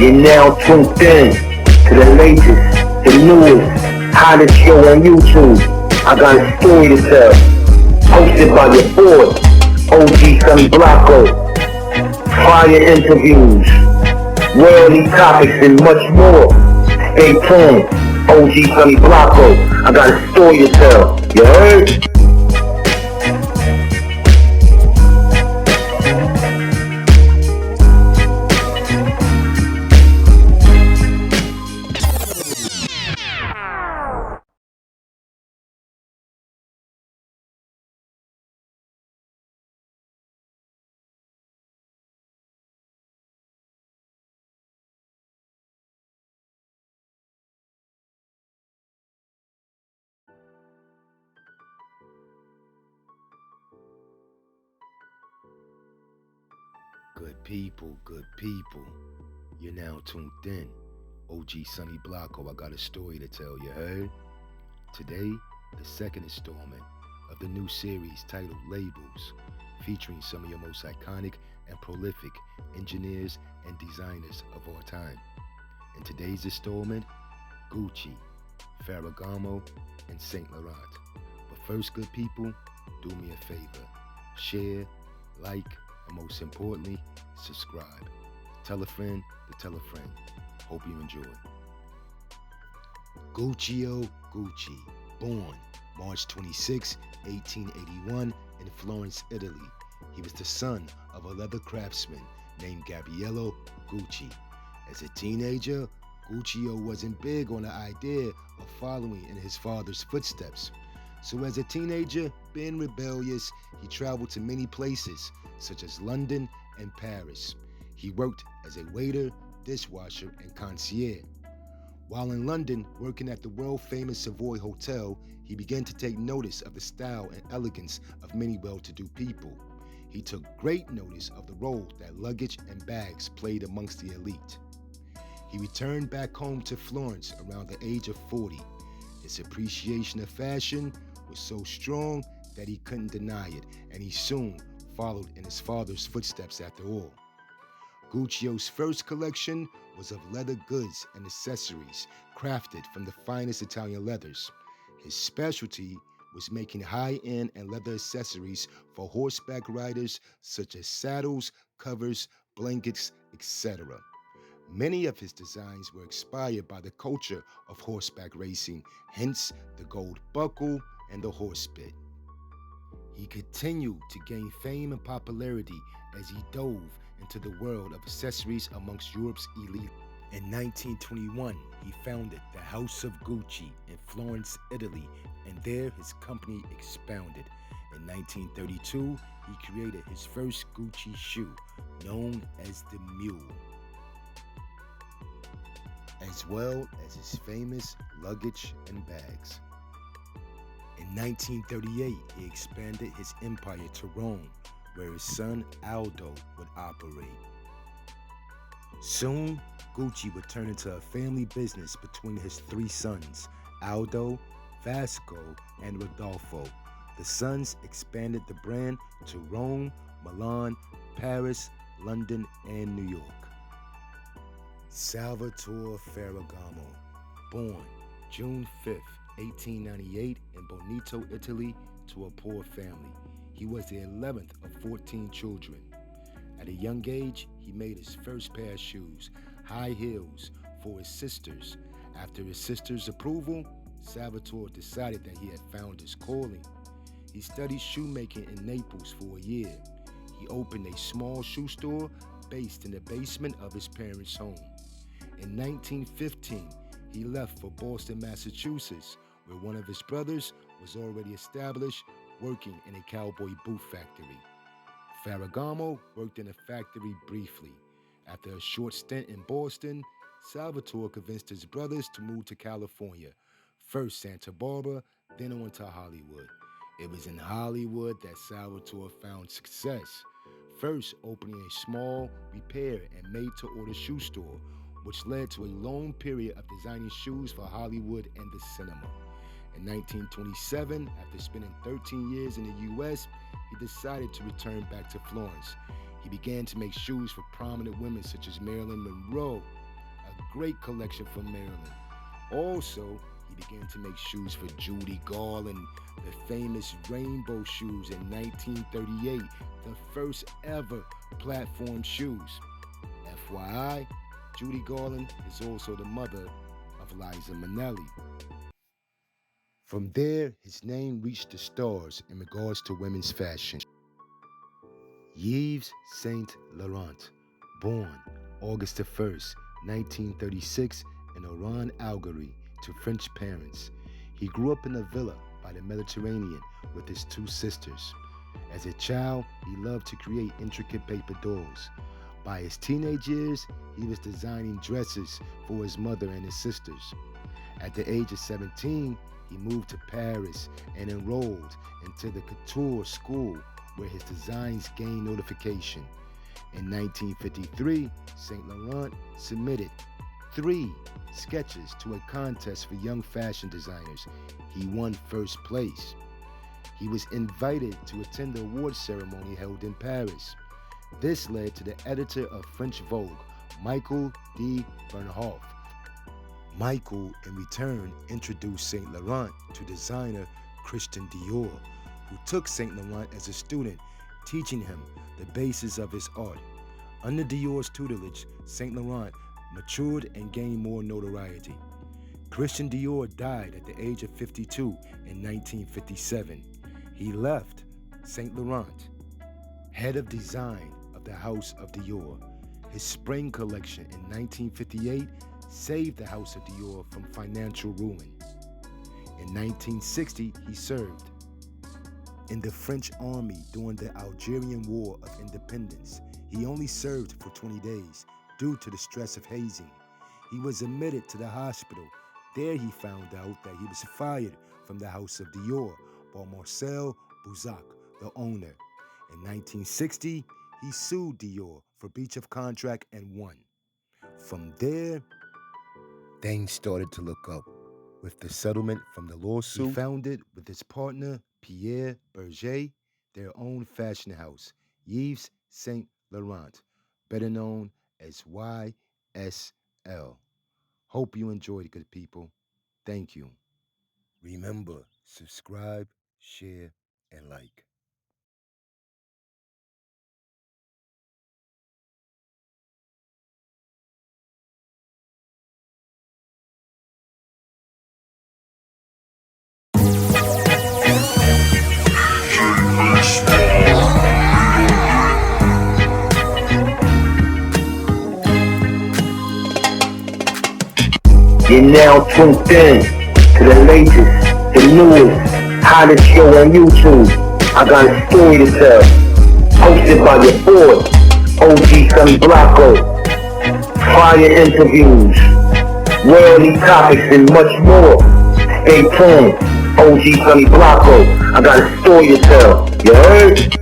You're now tuned in to the latest, the newest, hottest show on YouTube. I got a story to tell. Hosted by your boy, OG Sonny Blanco. Fire interviews, worldly topics, and much more. Stay tuned. OG Sonny Blanco. I got a story to tell. You heard? Good people. You're now tuned in. OG Sonny Blanco, I got a story to tell, you heard? Today, the second installment of the new series titled Labels, featuring some of your most iconic and prolific engineers and designers of all time. In today's installment, Gucci, Ferragamo, and Saint Laurent. But first, good people, do me a favor. Share, like, and most importantly, subscribe. Tell a friend to tell a friend. Hope you enjoy. Guccio Gucci, born March 26, 1881 in Florence, Italy. He was the son of a leather craftsman named Gabriello Gucci. As a teenager, Guccio wasn't big on the idea of following in his father's footsteps. So as a teenager, being rebellious, he traveled to many places, such as London and Paris. He worked as a waiter, dishwasher, and concierge. While in London, working at the world-famous Savoy Hotel, he began to take notice of the style and elegance of many well-to-do people. He took great notice of the role that luggage and bags played amongst the elite. He returned back home to Florence around the age of 40. His appreciation of fashion was so strong that he couldn't deny it, and he soon followed in his father's footsteps after all. Guccio's first collection was of leather goods and accessories crafted from the finest Italian leathers. His specialty was making high-end and leather accessories for horseback riders such as saddles, covers, blankets, etc. Many of his designs were inspired by the culture of horseback racing, hence the gold buckle and the horse bit. He continued to gain fame and popularity as he dove into the world of accessories amongst Europe's elite. In 1921, he founded the House of Gucci in Florence, Italy, and there his company expounded. In 1932, he created his first Gucci shoe, known as the Mule, as well as his famous luggage and bags. In 1938, he expanded his empire to Rome, where his son Aldo would operate. Soon, Gucci would turn into a family business between his three sons, Aldo, Vasco, and Rodolfo. The sons expanded the brand to Rome, Milan, Paris, London, and New York. Salvatore Ferragamo, born June 5th, 1898 in Bonito, Italy, to a poor family. He was the 11th of 14 children. At a young age, he made his first pair of shoes, high heels, for his sisters. After his sister's approval, Salvatore decided that he had found his calling. He studied shoemaking in Naples for a year. He opened a small shoe store based in the basement of his parents' home. In 1915, he left for Boston, Massachusetts, where one of his brothers was already established, working in a cowboy boot factory. Ferragamo worked in a factory briefly. After a short stint in Boston, Salvatore convinced his brothers to move to California, first Santa Barbara, then on to Hollywood. It was in Hollywood that Salvatore found success, first opening a small repair and made-to-order shoe store, which led to a long period of designing shoes for Hollywood and the cinema. In 1927, after spending 13 years in the U.S., he decided to return back to Florence. He began to make shoes for prominent women such as Marilyn Monroe. great collection from Maryland. Also, he began to make shoes for Judy Garland, the famous rainbow shoes in 1938, the first ever platform shoes. FYI, Judy Garland is also the mother of Liza Minnelli. From there, his name reached the stars in regards to women's fashion. Yves Saint Laurent, born August 1st, 1936 in Oran, Algerie, to French parents. He grew up in a villa by the Mediterranean with his two sisters. As a child, he loved to create intricate paper dolls. By his teenage years, he was designing dresses for his mother and his sisters. At the age of 17, he moved to Paris and enrolled into the couture school where his designs gained notification. In 1953, Saint Laurent submitted 3 sketches to a contest for young fashion designers. He won first place. He was invited to attend the award ceremony held in Paris. This led to the editor of French Vogue, Michael de Bernhoff. Michael, in return, introduced Saint Laurent to designer Christian Dior, who took Saint Laurent as a student, teaching him the basis of his art. Under Dior's tutelage, Saint Laurent matured and gained more notoriety. Christian Dior died at the age of 52 in 1957. He left Saint Laurent, head of design of the House of Dior. His spring collection in 1958 saved the House of Dior from financial ruin. In 1960, he served in the French army during the Algerian War of Independence. He only served for 20 days due to the stress of hazing. He was admitted to the hospital. There he found out that he was fired from the House of Dior by Marcel Bouzak, the owner. In 1960, he sued Dior for breach of contract and won. From there, things started to look up. With the settlement from the lawsuit, he founded with his partner Pierre Berger their own fashion house, Yves Saint Laurent, better known as YSL. Hope you enjoyed, good people. Thank you. Remember, subscribe, share, and like. You're now tuned in to the latest, the newest, hottest show on YouTube. I got a story to tell. Hosted by your boy, OG Son Blanco. Fire interviews, worldly topics, and much more. Stay tuned, OG Son Blanco. I got a story to tell. You heard?